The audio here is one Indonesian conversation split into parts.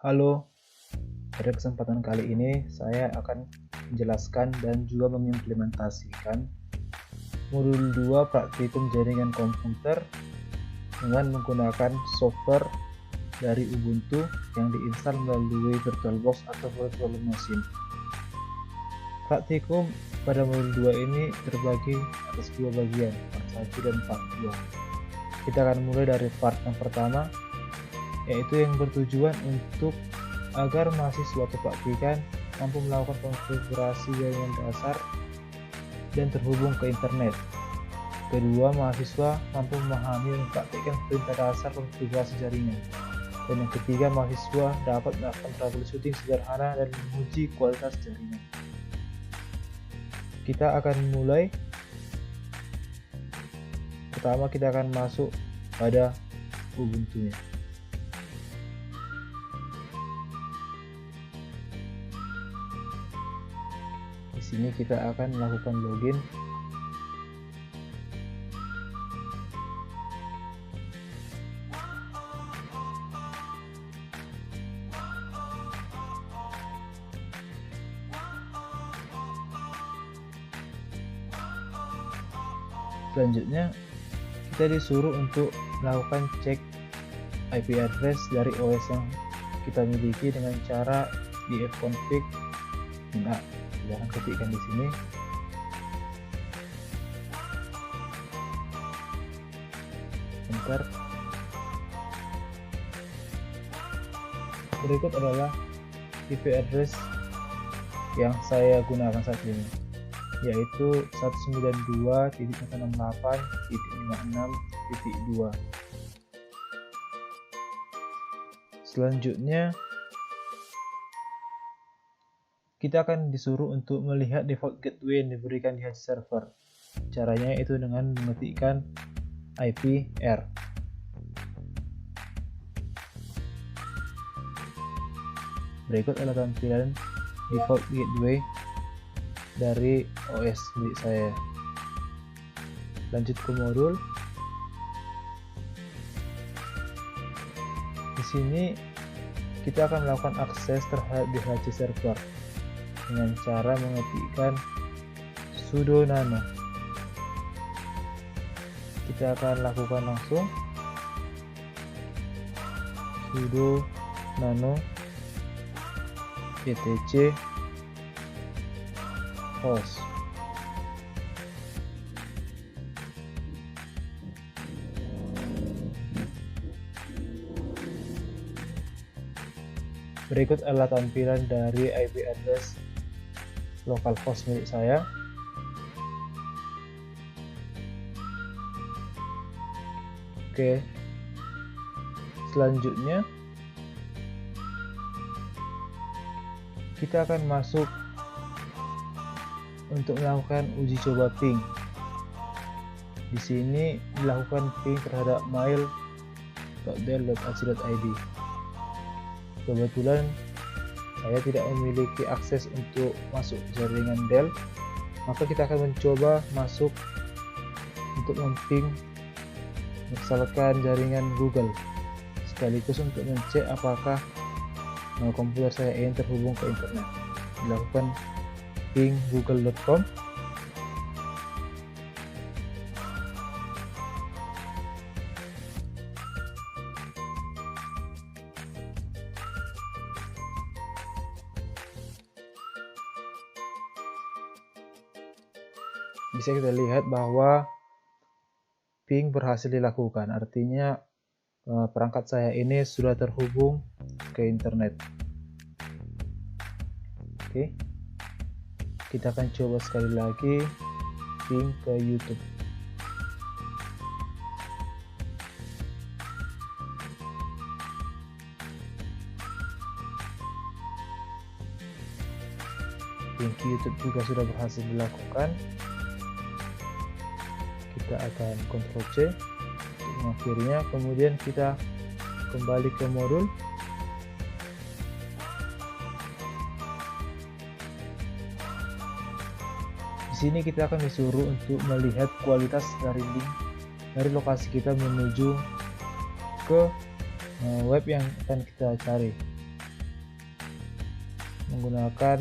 Halo, pada kesempatan kali ini saya akan menjelaskan dan juga mengimplementasikan modul 2 praktikum jaringan komputer dengan menggunakan software dari Ubuntu yang diinstal melalui VirtualBox atau Virtual Machine. Praktikum pada modul 2 ini terbagi atas dua bagian, part 1 dan part 2. Kita akan mulai dari part yang pertama, yaitu yang bertujuan untuk agar mahasiswa praktikan mampu melakukan konfigurasi jaringan dasar dan terhubung ke internet. Kedua, mahasiswa mampu memahami dan mempraktikkan perintah dasar konfigurasi jaringan. Dan yang ketiga, mahasiswa dapat melakukan troubleshooting sederhana dan menguji kualitas jaringan. Kita akan mulai. Pertama, kita akan masuk pada Ubuntu-nya. Di sini kita akan melakukan login. Selanjutnya kita disuruh untuk melakukan cek IP address dari OS yang kita miliki dengan cara di fconfig. Nah, silahkan ketikkan di sini. Enter. Berikut adalah IP address yang saya gunakan saat ini, yaitu 192.168.56.2. Selanjutnya kita akan disuruh untuk melihat default gateway yang diberikan di host server. Caranya itu dengan mengetikkan IPR. Berikut adalah tampilan default gateway dari OS milik saya. Lanjut ke modul. Di sini kita akan melakukan akses terhadap DHC server dengan cara mengetikkan sudo nano. Kita akan lakukan langsung sudo nano etc host. Berikut adalah tampilan dari IP address localhost milik saya. Oke. Selanjutnya kita akan masuk untuk melakukan uji coba ping. Di sini dilakukan ping terhadap mail.del.ac.id. Kebetulan saya tidak memiliki akses untuk masuk jaringan Dell, maka kita akan mencoba masuk untuk memping misalkan jaringan Google, sekaligus untuk mengecek apakah komputer saya ini terhubung ke internet. Dilakukan ping google.com. Bisa kita lihat bahwa ping berhasil dilakukan, artinya perangkat saya ini sudah terhubung ke internet. Oke, kita akan coba sekali lagi ping ke YouTube. Ping ke YouTube juga sudah berhasil dilakukan. Kita akan Ctrl C untuk mengakhirinya, kemudian kita kembali ke modul. Di sini kita akan disuruh untuk melihat kualitas dari link dari lokasi kita menuju ke web yang akan kita cari. menggunakan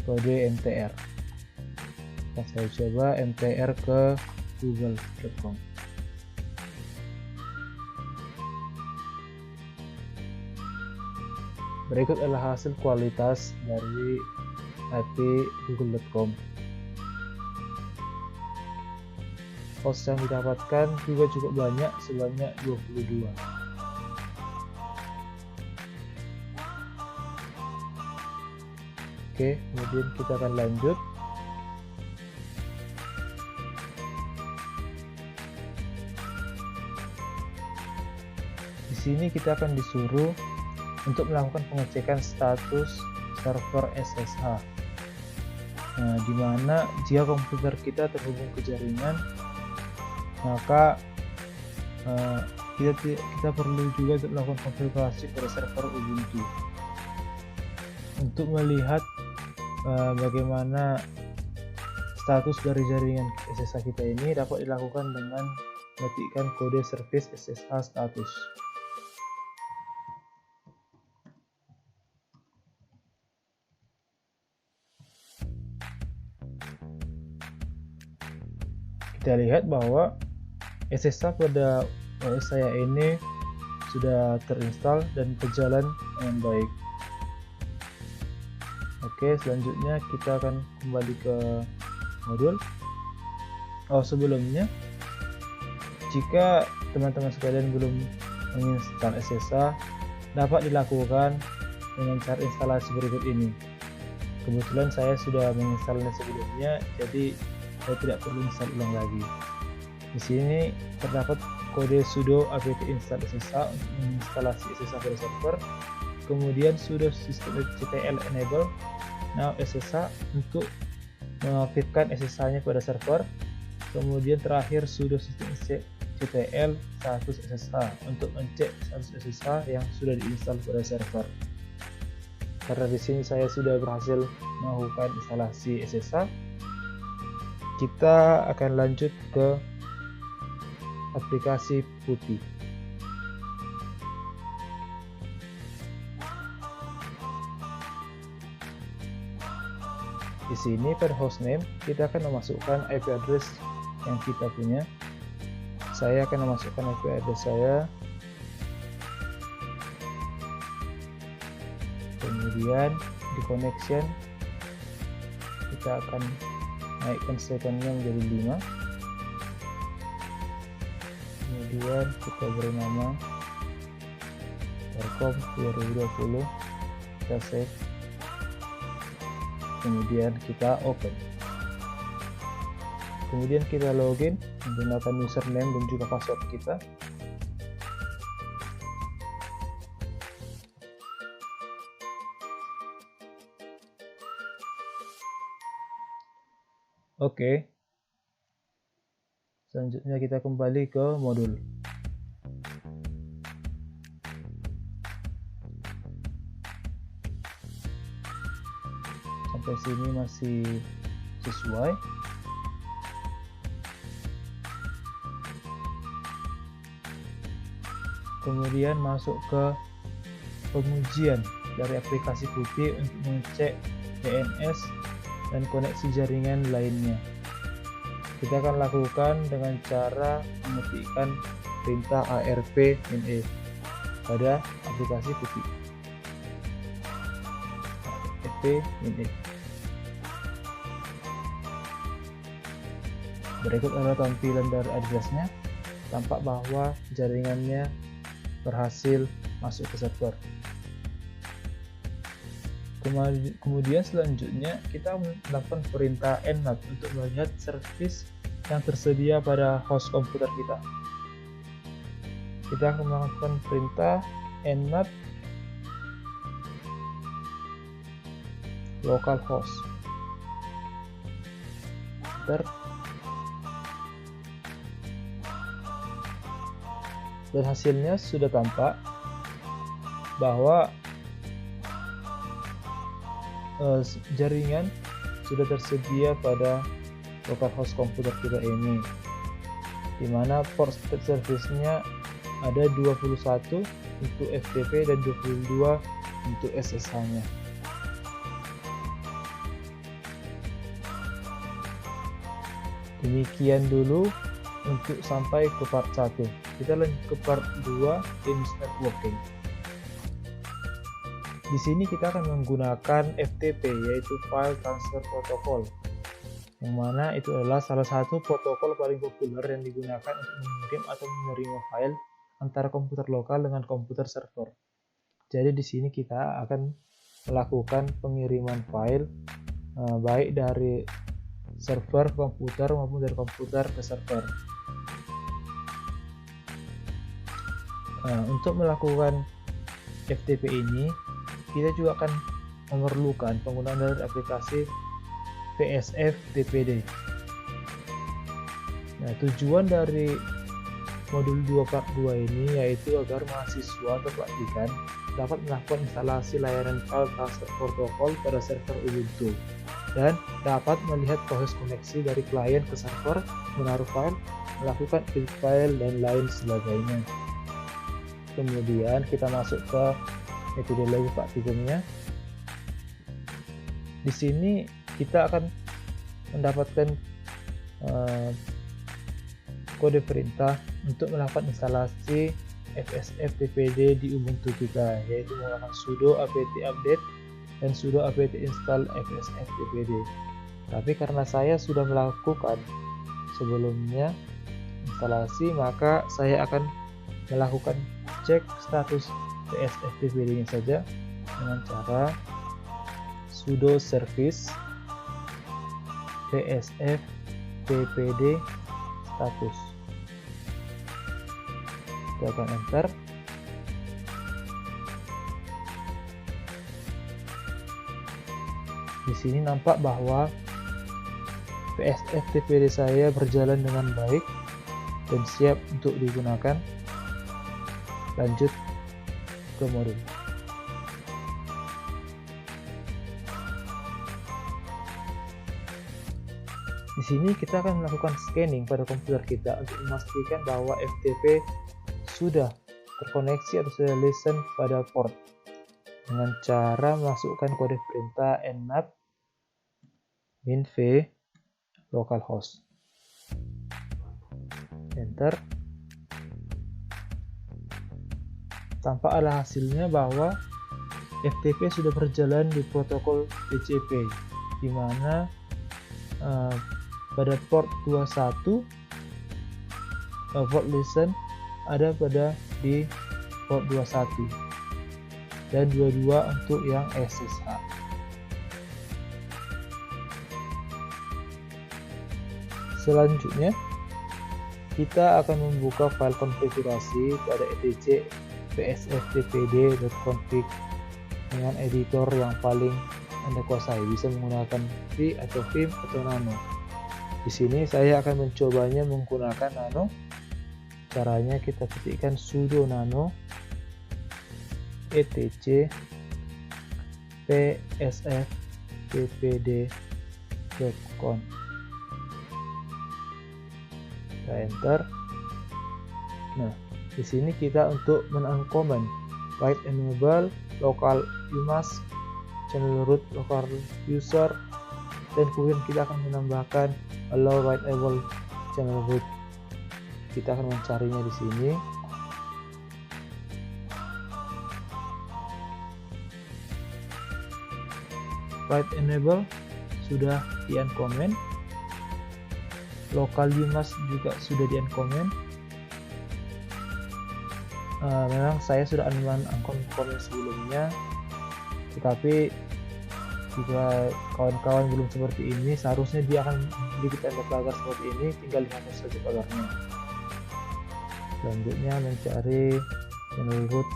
kode mtr. Dan saya coba mtr ke google.com. Berikut adalah hasil kualitas dari IP google.com. Host yang didapatkan juga cukup banyak, sebanyak 22. Oke, kemudian kita akan lanjut. Di sini kita akan disuruh untuk melakukan pengecekan status server SSH. Nah, di mana jika komputer kita terhubung ke jaringan, maka kita perlu juga untuk melakukan konfigurasi pada server Ubuntu untuk melihat bagaimana status dari jaringan SSH kita ini. Dapat dilakukan dengan mengetikkan kode service SSH status. Kita lihat bahwa SSH pada OS saya ini sudah terinstall dan berjalan dengan baik. Oke, selanjutnya kita akan kembali ke modul. Sebelumnya, jika teman-teman sekalian belum menginstal SSH, dapat dilakukan dengan cara instalasi berikut ini. Kebetulan saya sudah menginstalnya sebelumnya, jadi saya tidak perlu install ulang lagi. Di sini terdapat kode sudo apt install SSH untuk menginstalasi SSH pada server, kemudian sudo systemctl enable now SSH untuk mengaktifkan SSH-nya pada server, kemudian terakhir sudo systemctl status SSH untuk mencek status SSH yang sudah diinstal pada server. Karena di sini saya sudah berhasil melakukan instalasi SSH, kita akan lanjut ke aplikasi putih. Di sini pada hostname kita akan memasukkan IP address yang kita punya. Saya akan memasukkan IP address saya. Kemudian di connection kita akan naikkan secondnya menjadi 5. Kemudian kita beri nama Telkom 2020, kita save, kemudian kita open. Kemudian kita login menggunakan username dan juga password kita. Oke. Selanjutnya kita kembali ke modul. Sampai sini masih sesuai. Kemudian masuk ke pengujian dari aplikasi putih untuk mengecek DNS dan koneksi jaringan lainnya. Kita akan lakukan dengan cara mengetikkan perintah arp-e pada aplikasi putih. arp-e. Berikut adalah tampilan dari addressnya. Tampak bahwa jaringannya berhasil masuk ke server. Kemudian selanjutnya kita melakukan perintah nmap untuk melihat servis yang tersedia pada host komputer kita. Kita akan melakukan perintah nmap localhost. Dan hasilnya sudah tampak bahwa jaringan sudah tersedia pada localhost komputer kita ini, dimana port state service-nya ada 21 untuk FTP dan 22 untuk SSH-nya. Demikian dulu untuk sampai ke part 1. Kita lanjut ke part 2, Teams Networking. Di sini kita akan menggunakan FTP, yaitu File Transfer Protocol, yang mana itu adalah salah satu protokol paling populer yang digunakan untuk mengirim atau menerima file antara komputer lokal dengan komputer server. Jadi di sini kita akan melakukan pengiriman file baik dari server ke komputer maupun dari komputer ke server. Untuk melakukan FTP ini, kita juga akan memerlukan penggunaan dari aplikasi PSF TPD. Nah, tujuan dari modul 2 part 2 ini yaitu agar mahasiswa atau praktikan dapat melakukan instalasi layanan file transfer protokol pada server Ubuntu dan dapat melihat proses koneksi dari klien ke server, menaruh file, melakukan edit file, dan lain sebagainya. Kemudian kita masuk ke metodologi praktikumnya. Di sini kita akan mendapatkan kode perintah untuk melakukan instalasi FSF TPD di Ubuntu kita, yaitu menggunakan sudo apt update dan sudo apt install FSF TPD. Tapi karena saya sudah melakukan sebelumnya instalasi, maka saya akan melakukan cek status PSF TPD-nya saja dengan cara sudo service PSF TPD status. Tekan enter. Di sini nampak bahwa PSF TPD saya berjalan dengan baik dan siap untuk digunakan. Lanjut ke modul. Di sini kita akan melakukan scanning pada komputer kita untuk memastikan bahwa FTP sudah terkoneksi atau sudah listen pada port dengan cara masukkan kode perintah nmap -v localhost. Enter. Tampak adalah hasilnya bahwa FTP sudah berjalan di protokol TCP, di mana pada port 21 port listen ada di port 21 dan 22 untuk yang SSH. Selanjutnya kita akan membuka file konfigurasi pada etc psftpd.config dengan editor yang paling Anda kuasai, bisa menggunakan V atau Vim atau Nano. Di sini saya akan mencobanya menggunakan Nano. Caranya kita ketikkan sudo nano etc psftpd.conf. Kita enter. Nah, di sini kita untuk men-uncomment write enable local umas channel root local user, dan kemudian kita akan menambahkan allow writable channel root. Kita akan mencarinya di sini. Write enable sudah di uncomment, local umas juga sudah di uncomment. Memang saya sudah uncomment sebelumnya, tetapi jika kawan-kawan belum seperti ini, seharusnya dia akan memiliki tanda pagar seperti ini, tinggal dihapus saja pagarnya. Selanjutnya mencari channel root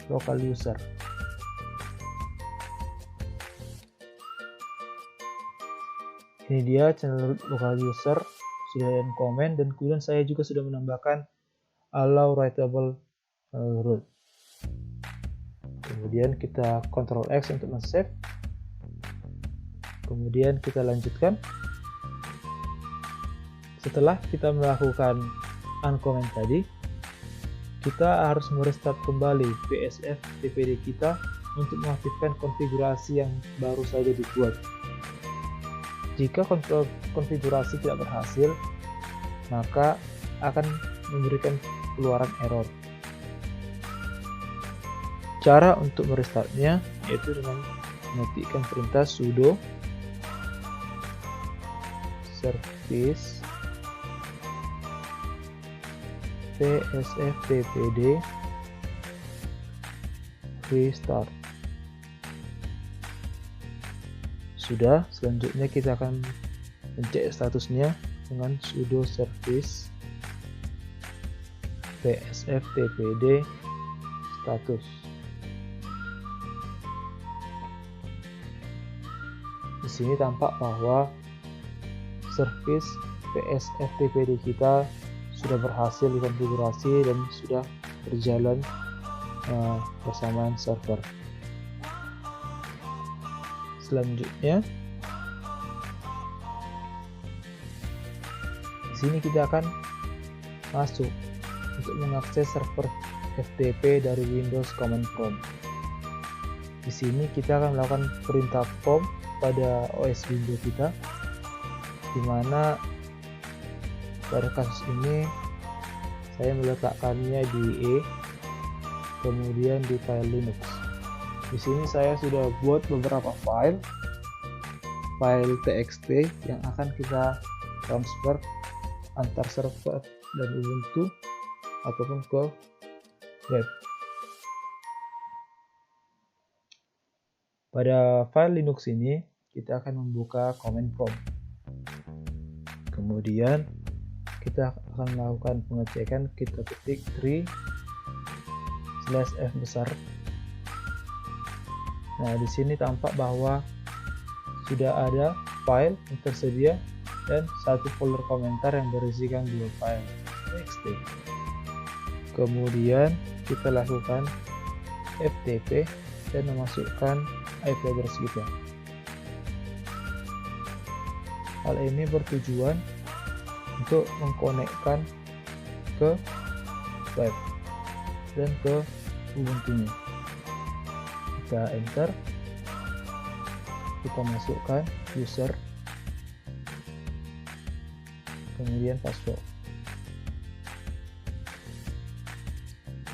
local user. Ini dia channel root local user, sudah uncomment, dan kemudian saya juga sudah menambahkan allow writable channel root. Kemudian kita Ctrl X untuk men-save. Kemudian kita lanjutkan. Setelah kita melakukan uncomment tadi, kita harus merestart kembali PSF TPD kita untuk mengaktifkan konfigurasi yang baru saja dibuat. Jika konfigurasi tidak berhasil, maka akan memberikan keluaran error. Cara untuk merestartnya yaitu dengan mengetikkan perintah sudo service psftpd restart. Sudah, selanjutnya kita akan mencek statusnya dengan sudo service psftpd status. Di sini tampak bahwa service psftpd kita sudah berhasil dikonfigurasi dan sudah berjalan bersamaan server. Selanjutnya, di sini kita akan masuk untuk mengakses server FTP dari Windows Command Prompt. Di sini kita akan melakukan perintah prompt pada OS Windows kita, di mana pada kasus ini saya meletakkannya di E, kemudian di file Linux. Di sini saya sudah buat beberapa file txt yang akan kita transfer antar server dan Ubuntu ataupun ke web. Pada file Linux ini kita akan membuka command prompt. Kemudian kita akan melakukan pengecekan, kita ketik 3/f besar. Nah, di sini tampak bahwa sudah ada file yang tersedia dan satu folder komentar yang berisikan 2 file txt. Kemudian kita lakukan ftp dan memasukkan IP address kita. Hal ini bertujuan untuk mengkonekkan ke web dan ke Ubuntu-nya. Kita enter, kita masukkan user, kemudian password.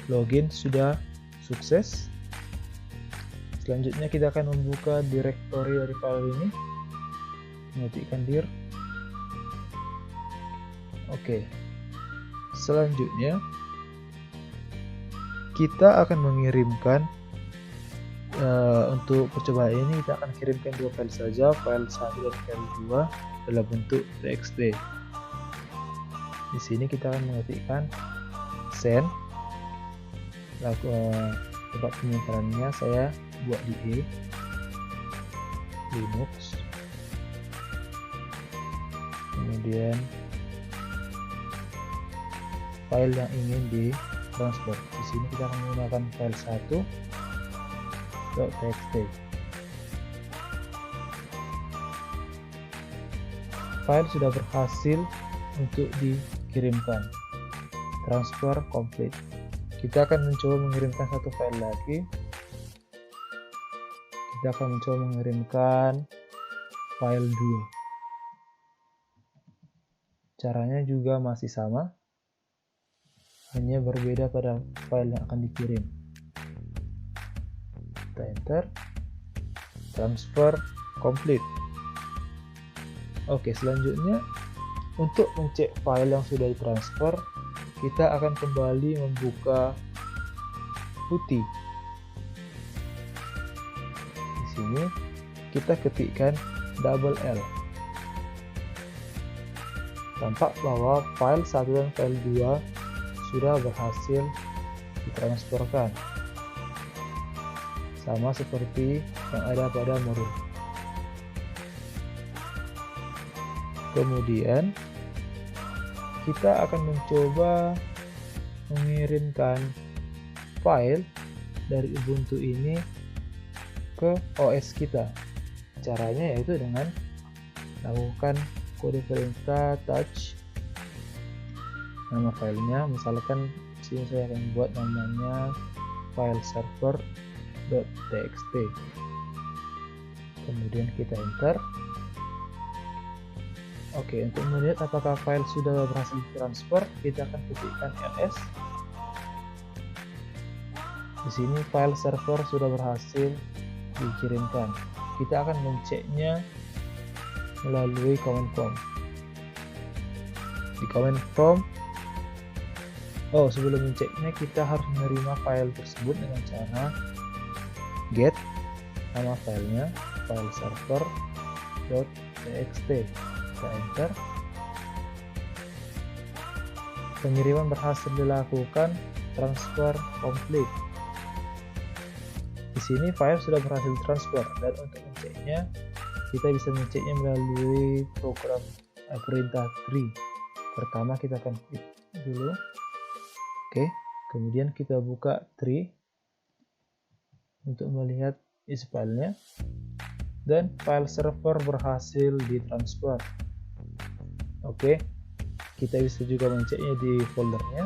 Login sudah sukses. Selanjutnya kita akan membuka direktori dari file ini, mengetikkan dir. Oke. Selanjutnya kita akan mengirimkan untuk percobaan ini kita akan kirimkan 2 file saja, file 1 dan file 2 dalam bentuk txt. Di sini kita akan mengetikkan send. Lalu tempat penyimpanannya saya buat di E, Linux, kemudian file yang ingin ditransfer. Di sini kita akan menggunakan file 1.txt. File sudah berhasil untuk dikirimkan. Transfer complete. Kita akan mencoba mengirimkan satu file lagi. Kita akan mencoba mengirimkan file 2. Caranya juga masih sama, hanya berbeda pada file yang akan dikirim. Kita enter, transfer complete. Oke, selanjutnya untuk mencek file yang sudah ditransfer, kita akan kembali membuka putih. Di sini kita ketikkan double L. Tampak bahwa file 1 dan file 2 sudah berhasil ditransferkan, sama seperti yang ada pada modul. Kemudian kita akan mencoba mengirimkan file dari Ubuntu ini ke OS kita. Caranya yaitu dengan lakukan kode perintah touch nama filenya. Misalkan sini saya akan buat namanya file server.txt. Kemudian kita enter, Oke, untuk melihat apakah file sudah berhasil transfer, kita akan ketikkan ls. Di sini file server sudah berhasil dikirimkan. Kita akan menceknya melalui command prompt. Di command prompt, sebelum menceknya kita harus menerima file tersebut dengan cara get nama filenya, file server.txt. Kita enter. Pengiriman berhasil dilakukan, transfer complete. Di sini file sudah berhasil transfer, dan untuk menceknya kita bisa menceknya melalui program perintah tree. Pertama kita akan klik dulu. Oke, kemudian kita buka tree untuk melihat isi filenya, dan file server berhasil ditransfer. Oke, kita bisa juga menceknya di foldernya.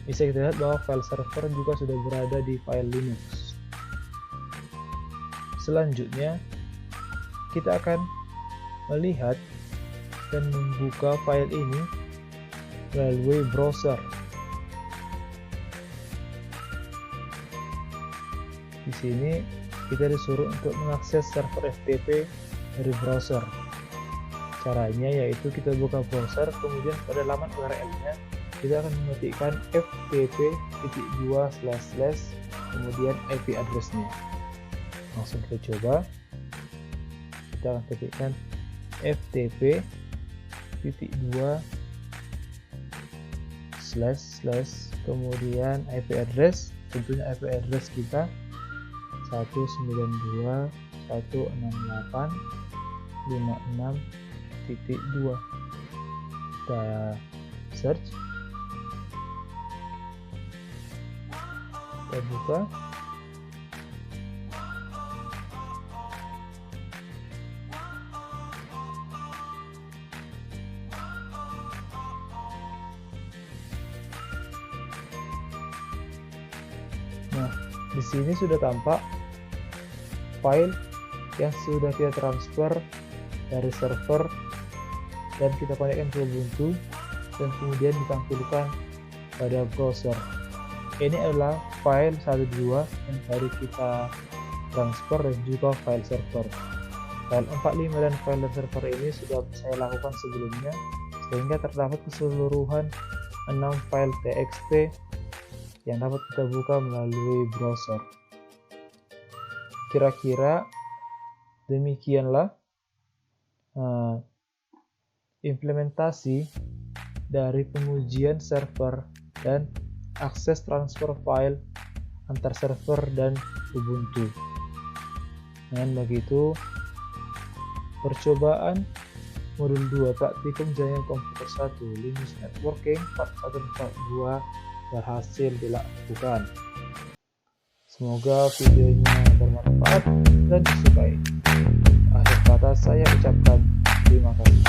Bisa kita lihat bahwa file server juga sudah berada di file Linux. Selanjutnya kita akan melihat dan membuka file ini melalui browser. Di sini kita disuruh untuk mengakses server FTP dari browser. Caranya yaitu kita buka browser, kemudian pada laman URL-nya kita akan mengetikkan ftp:// kemudian IP address-nya. Langsung kita coba. Kita akan ketikkan ftp:// kemudian IP address, tentunya IP address kita 192.168.56.2. Kita search, kita buka. Nah, di sini sudah tampak file yang sudah kita transfer dari server dan kita konekkan ke Ubuntu, dan kemudian ditampilkan pada browser. Ini adalah file 12 yang tadi kita transfer dan juga file server. File 45 dan file server ini sudah saya lakukan sebelumnya, sehingga terdapat keseluruhan 6 file txt yang dapat kita buka melalui browser. Kira-kira demikianlah implementasi dari pengujian server dan akses transfer file antar server dan Ubuntu. Dengan begitu, percobaan modul 2 praktikum jaringan komputer 1 Linux Networking part 1 dan part 2 berhasil dilakukan. Semoga videonya bermanfaat dan disukai. Akhir kata saya ucapkan terima kasih.